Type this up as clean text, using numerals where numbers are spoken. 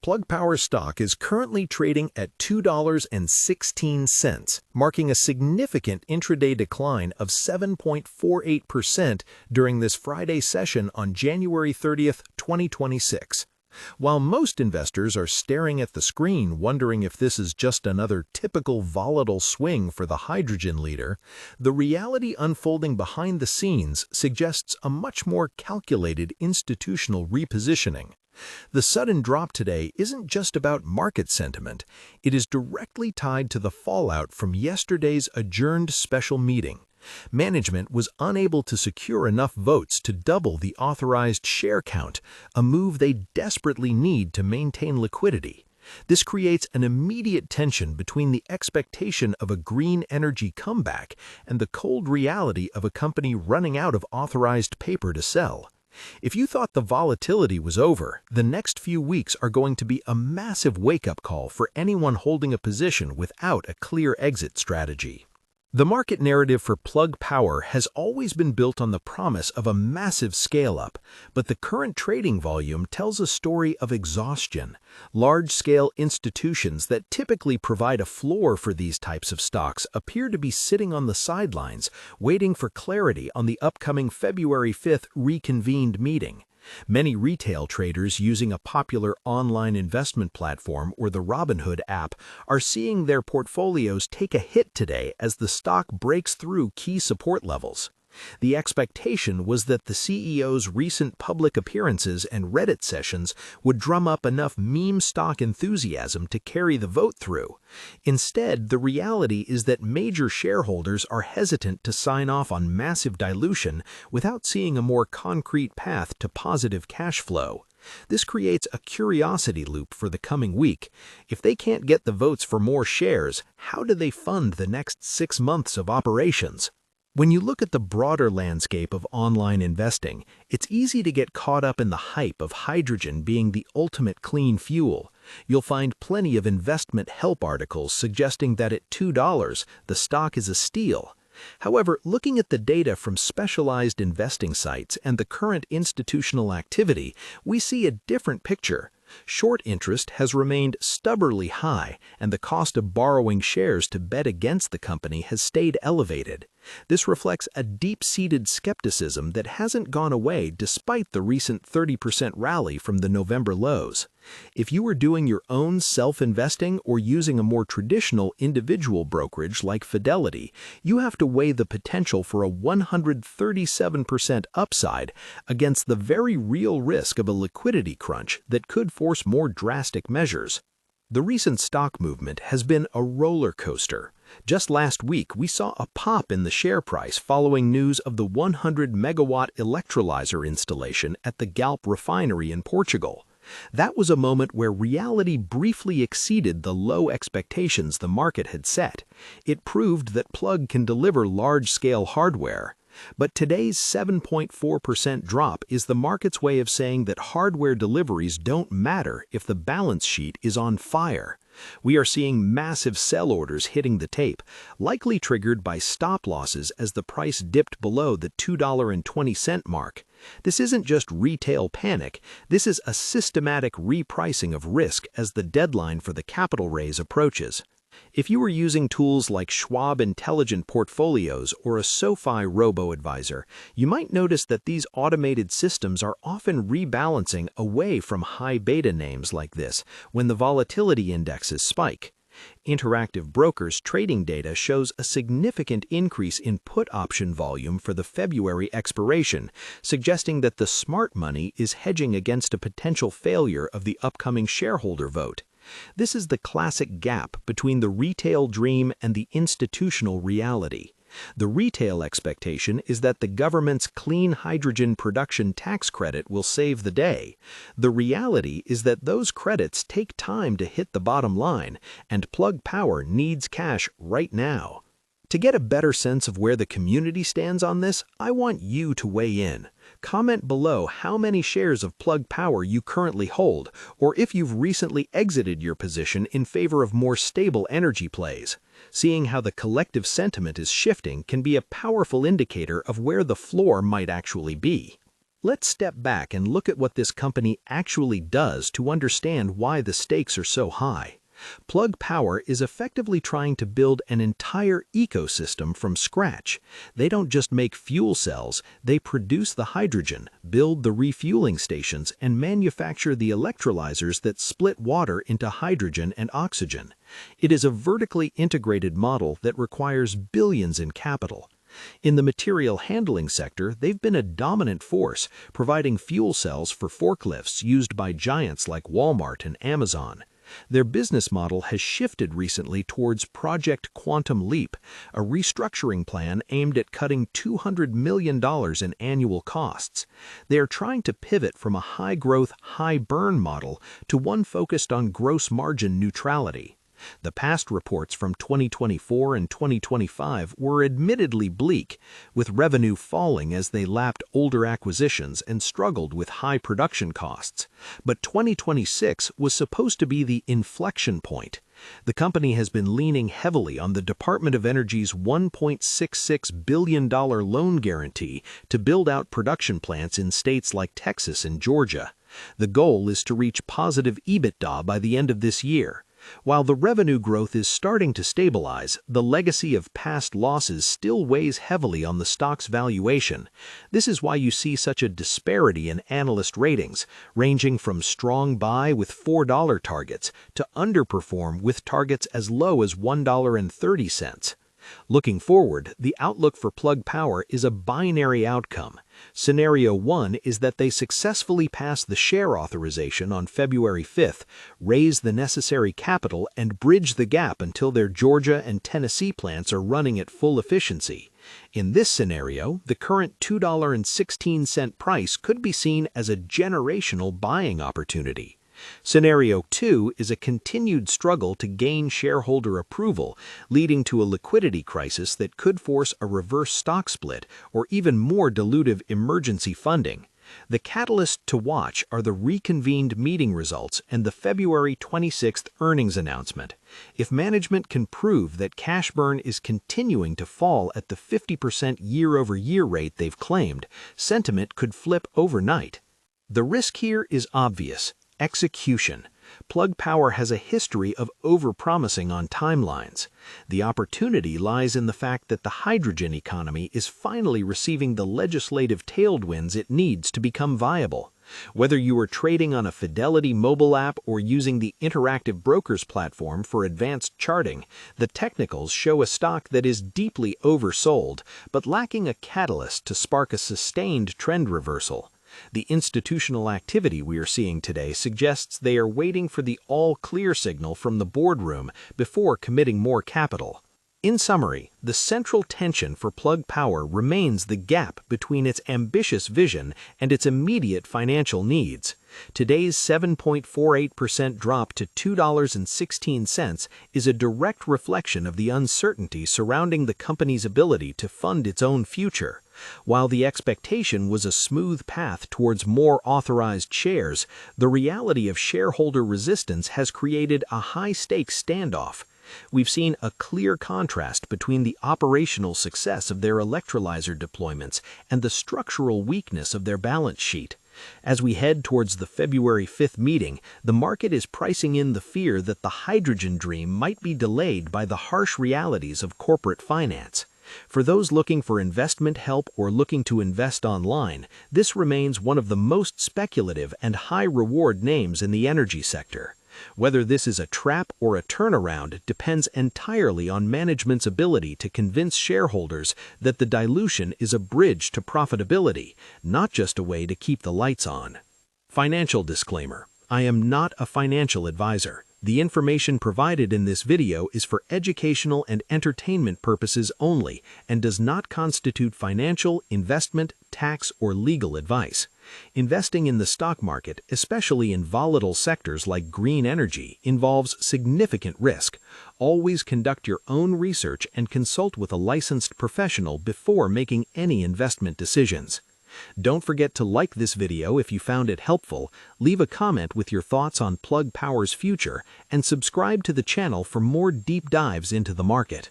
Plug Power stock is currently trading at $2.16, marking a significant intraday decline of 7.48% during this Friday session on January 30th, 2026. While most investors are staring at the screen wondering if this is just another typical volatile swing for the hydrogen leader, the reality unfolding behind the scenes suggests a much more calculated institutional repositioning. The sudden drop today isn't just about market sentiment, it is directly tied to the fallout from yesterday's adjourned special meeting. Management was unable to secure enough votes to double the authorized share count, a move they desperately need to maintain liquidity. This creates an immediate tension between the expectation of a green energy comeback and the cold reality of a company running out of authorized paper to sell. If you thought the volatility was over, the next few weeks are going to be a massive wake-up call for anyone holding a position without a clear exit strategy. The market narrative for Plug Power has always been built on the promise of a massive scale-up, but the current trading volume tells a story of exhaustion. Large-scale institutions that typically provide a floor for these types of stocks appear to be sitting on the sidelines, waiting for clarity on the upcoming February 5th reconvened meeting. Many retail traders using a popular online investment platform or the Robinhood app are seeing their portfolios take a hit today as the stock breaks through key support levels. The expectation was that the CEO's recent public appearances and Reddit sessions would drum up enough meme stock enthusiasm to carry the vote through. Instead, the reality is that major shareholders are hesitant to sign off on massive dilution without seeing a more concrete path to positive cash flow. This creates a curiosity loop for the coming week. If they can't get the votes for more shares, how do they fund the next 6 months of operations? When you look at the broader landscape of online investing, it's easy to get caught up in the hype of hydrogen being the ultimate clean fuel. You'll find plenty of investment help articles suggesting that at $2, the stock is a steal. However, looking at the data from specialized investing sites and the current institutional activity, we see a different picture. Short interest has remained stubbornly high, and the cost of borrowing shares to bet against the company has stayed elevated. This reflects a deep-seated skepticism that hasn't gone away despite the recent 30% rally from the November lows. If you are doing your own self-investing or using a more traditional individual brokerage like Fidelity, you have to weigh the potential for a 137% upside against the very real risk of a liquidity crunch that could force more drastic measures. The recent stock movement has been a roller coaster. Just last week, we saw a pop in the share price following news of the 100-megawatt electrolyzer installation at the Galp refinery in Portugal. That was a moment where reality briefly exceeded the low expectations the market had set. It proved that Plug can deliver large-scale hardware. But today's 7.4% drop is the market's way of saying that hardware deliveries don't matter if the balance sheet is on fire. We are seeing massive sell orders hitting the tape, likely triggered by stop losses as the price dipped below the $2.20 mark. This isn't just retail panic, this is a systematic repricing of risk as the deadline for the capital raise approaches. If you are using tools like Schwab Intelligent Portfolios or a SoFi robo-advisor, you might notice that these automated systems are often rebalancing away from high beta names like this when the volatility indexes spike. Interactive Brokers trading data shows a significant increase in put option volume for the February expiration, suggesting that the smart money is hedging against a potential failure of the upcoming shareholder vote. This is the classic gap between the retail dream and the institutional reality. The retail expectation is that the government's clean hydrogen production tax credit will save the day. The reality is that those credits take time to hit the bottom line, and Plug Power needs cash right now. To get a better sense of where the community stands on this, I want you to weigh in. Comment below how many shares of Plug Power you currently hold, or if you've recently exited your position in favor of more stable energy plays. Seeing how the collective sentiment is shifting can be a powerful indicator of where the floor might actually be. Let's step back and look at what this company actually does to understand why the stakes are so high. Plug Power is effectively trying to build an entire ecosystem from scratch. They don't just make fuel cells, they produce the hydrogen, build the refueling stations, and manufacture the electrolyzers that split water into hydrogen and oxygen. It is a vertically integrated model that requires billions in capital. In the material handling sector, they've been a dominant force, providing fuel cells for forklifts used by giants like Walmart and Amazon. Their business model has shifted recently towards Project Quantum Leap, a restructuring plan aimed at cutting $200 million in annual costs. They are trying to pivot from a high-growth, high-burn model to one focused on gross margin neutrality. The past reports from 2024 and 2025 were admittedly bleak, with revenue falling as they lapped older acquisitions and struggled with high production costs. But 2026 was supposed to be the inflection point. The company has been leaning heavily on the Department of Energy's $1.66 billion loan guarantee to build out production plants in states like Texas and Georgia. The goal is to reach positive EBITDA by the end of this year. While the revenue growth is starting to stabilize, the legacy of past losses still weighs heavily on the stock's valuation. This is why you see such a disparity in analyst ratings, ranging from strong buy with $4 targets to underperform with targets as low as $1.30. Looking forward, the outlook for Plug Power is a binary outcome. Scenario 1 is that they successfully pass the share authorization on February 5th, raise the necessary capital, and bridge the gap until their Georgia and Tennessee plants are running at full efficiency. In this scenario, the current $2.16 price could be seen as a generational buying opportunity. Scenario 2 is a continued struggle to gain shareholder approval, leading to a liquidity crisis that could force a reverse stock split or even more dilutive emergency funding. The catalyst to watch are the reconvened meeting results and the February 26th earnings announcement. If management can prove that cash burn is continuing to fall at the 50% year-over-year rate they've claimed, sentiment could flip overnight. The risk here is obvious. Execution. Plug Power has a history of overpromising on timelines. The opportunity lies in the fact that the hydrogen economy is finally receiving the legislative tailwinds it needs to become viable. Whether you are trading on a Fidelity mobile app or using the Interactive Brokers platform for advanced charting, the technicals show a stock that is deeply oversold, but lacking a catalyst to spark a sustained trend reversal. The institutional activity we are seeing today suggests they are waiting for the all-clear signal from the boardroom before committing more capital. In summary, the central tension for Plug Power remains the gap between its ambitious vision and its immediate financial needs. Today's 7.48% drop to $2.16 is a direct reflection of the uncertainty surrounding the company's ability to fund its own future. While the expectation was a smooth path towards more authorized shares, the reality of shareholder resistance has created a high-stakes standoff. We've seen a clear contrast between the operational success of their electrolyzer deployments and the structural weakness of their balance sheet. As we head towards the February 5th meeting, the market is pricing in the fear that the hydrogen dream might be delayed by the harsh realities of corporate finance. For those looking for investment help or looking to invest online, this remains one of the most speculative and high-reward names in the energy sector. Whether this is a trap or a turnaround depends entirely on management's ability to convince shareholders that the dilution is a bridge to profitability, not just a way to keep the lights on. Financial disclaimer: I am not a financial advisor. The information provided in this video is for educational and entertainment purposes only and does not constitute financial, investment, tax, or legal advice. Investing in the stock market, especially in volatile sectors like green energy, involves significant risk. Always conduct your own research and consult with a licensed professional before making any investment decisions. Don't forget to like this video if you found it helpful, leave a comment with your thoughts on Plug Power's future, and subscribe to the channel for more deep dives into the market.